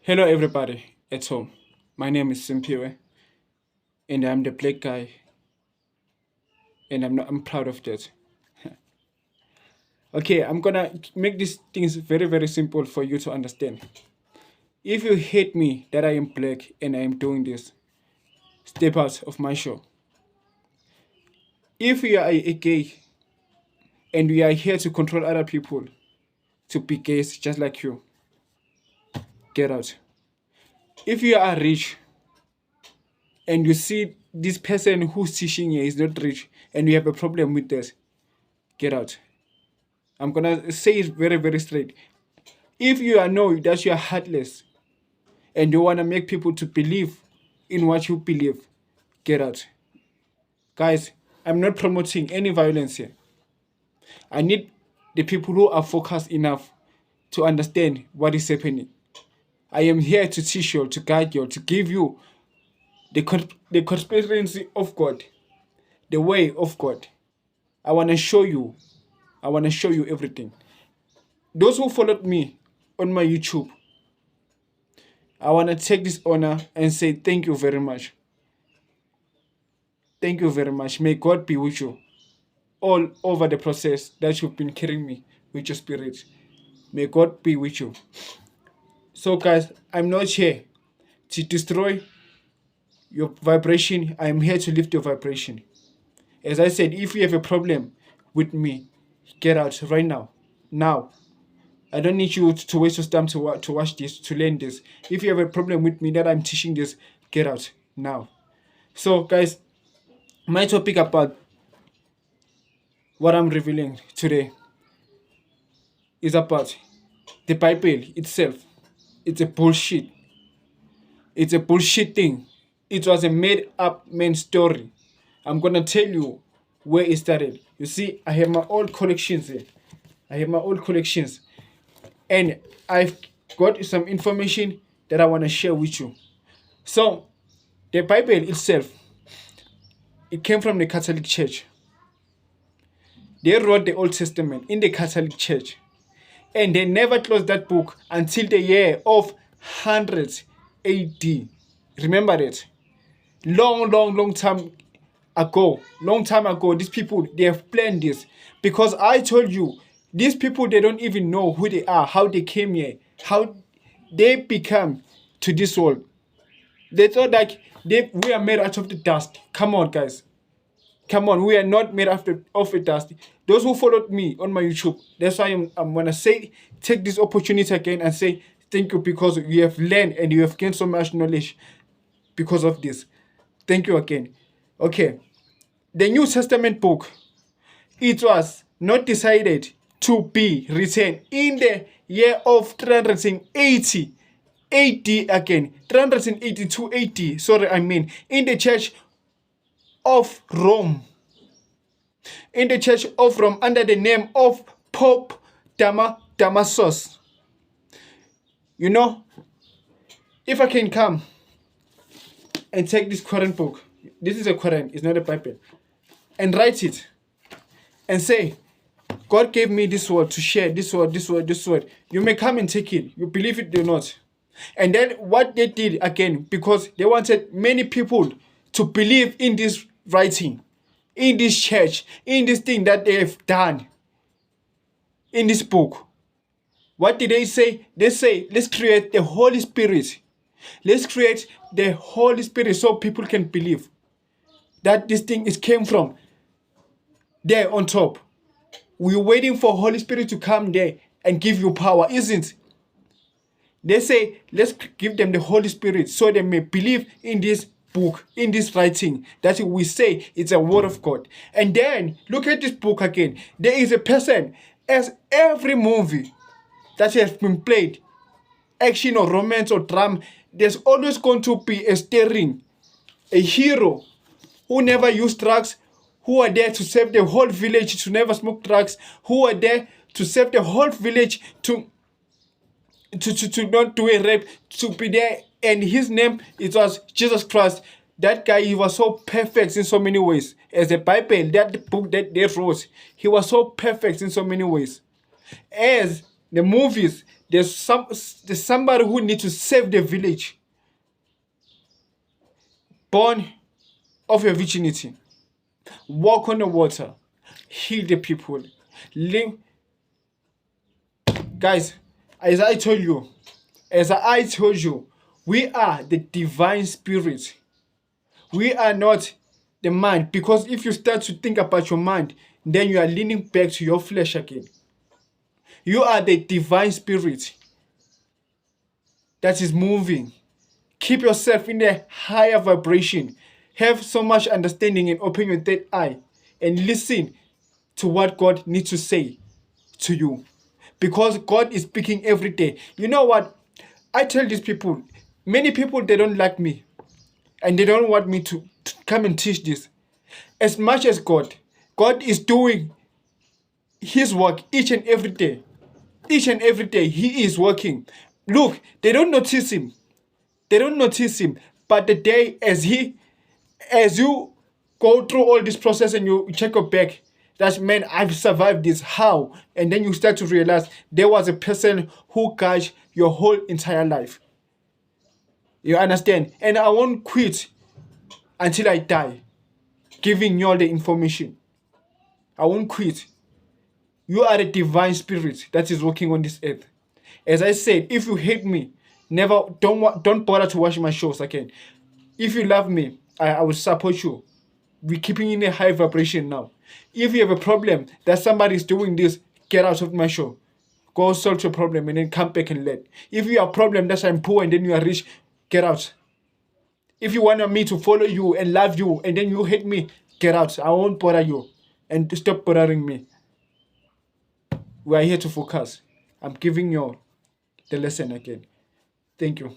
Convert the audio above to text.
Hello, everybody at home. My name is Simphiwe, and I'm the black guy, and I'm proud of that. Okay, I'm gonna make these things very, very simple for you to understand. If you hate me that I am black and I am doing this, step out of my show. If you are a gay and we are here to control other people to be gays just like you, get out. If you are rich and you see this person who's teaching you is not rich and you have a problem with this, get out. I'm gonna say it very, very straight. If you are know that you are heartless and you wanna make people to believe in what you believe, get out. Guys, I'm not promoting any violence here. I need the people who are focused enough to understand what is happening. I am here to teach you, to guide you, to give you the conspiracy of God, the way of God. I wanna show you. I wanna show you everything. Those who followed me on my YouTube, I want to take this honor and say thank you very much. Thank you very much. May God be with you all over the process that you've been carrying me with your spirit. May God be with you. So, guys, I'm not here to destroy your vibration. I am here to lift your vibration. As I said, if you have a problem with me, get out right now. Now. I don't need you to waste your time to watch this, to learn this. If you have a problem with me that I'm teaching this, get out now. So, guys, my topic about what I'm revealing today is about the Bible itself. It's a bullshit. It's a bullshit thing. It was a made up man story. I'm gonna tell you where it started. You see, I have my old collections here. I have my old collections. And I've got some information that I want to share with you. So, the Bible itself, it came from the Catholic Church. They wrote the Old Testament in the Catholic Church. And they never closed that book until the year of 100 AD. Remember that? Long time ago. Long time ago, these people, they have planned this. Because I told you, these people, they don't even know who they are, how they came here, how they become to this world. They thought like we are made out of the dust. Come on, guys. Come on, we are not made of the dust. Those who followed me on my YouTube, that's why I'm gonna say, take this opportunity again and say thank you because you have learned and you have gained so much knowledge because of this. Thank you again. Okay. The New Testament book, it was not decided to be written in the year of 380 AD again. 382 AD, sorry, in the Church of Rome. In the Church of Rome under the name of Pope Damascus. You know, if I can come and take this Quran book, this is a Quran, it's not a Bible, and write it and say, God gave me this word to share, this word. You may come and take it. You believe it or not. And then what they did again, because they wanted many people to believe in this writing, in this church, in this thing that they have done, in this book. What did they say? They say, let's create the Holy Spirit. Let's create the Holy Spirit so people can believe that this thing came from there on top. We're waiting for Holy Spirit to come there and give you power, isn't it? They say, let's give them the Holy Spirit so they may believe in this book, in this writing, that we say it's a word of God. And then, look at this book again. There is a person, as every movie that has been played, action or romance or drama, there's always going to be a steering, a hero who never used drugs, who are there to save the whole village to never smoke drugs, who are there to save the whole village to not do a rape, to be there. And his name, it was Jesus Christ. That guy, he was so perfect in so many ways. As the Bible, that book that they wrote, he was so perfect in so many ways. As the movies, There's somebody who needs to save the village. Born of your virginity. Walk on the water. Heal the people. Live. Guys, as I told you, we are the divine spirit. We are not the mind. Because if you start to think about your mind, then you are leaning back to your flesh again. You are the divine spirit that is moving. Keep yourself in the higher vibration. Have so much understanding and open your third eye and listen to what God needs to say to you. Because God is speaking every day. You know what? I tell these people, many people, they don't like me. And they don't want me to come and teach this. As much as God is doing his work each and every day. Each and every day, he is working. Look, they don't notice him. They don't notice him. But the day as you go through all this process and you check your back, that's, man, I've survived this. How? And then you start to realize there was a person who guided your whole entire life. You understand? And I won't quit until I die, giving you all the information. I won't quit. You are a divine spirit that is working on this earth. As I said, if you hate me, don't bother to watch my shows again. If you love me, I will support you. We're keeping in a high vibration now. If you have a problem that somebody is doing this, get out of my show. Go solve your problem and then come back and learn. If you have a problem that I'm poor and then you are rich, get out. If you want me to follow you and love you and then you hate me, get out. I won't bother you. And stop bothering me. We are here to focus. I'm giving you the lesson again. Thank you.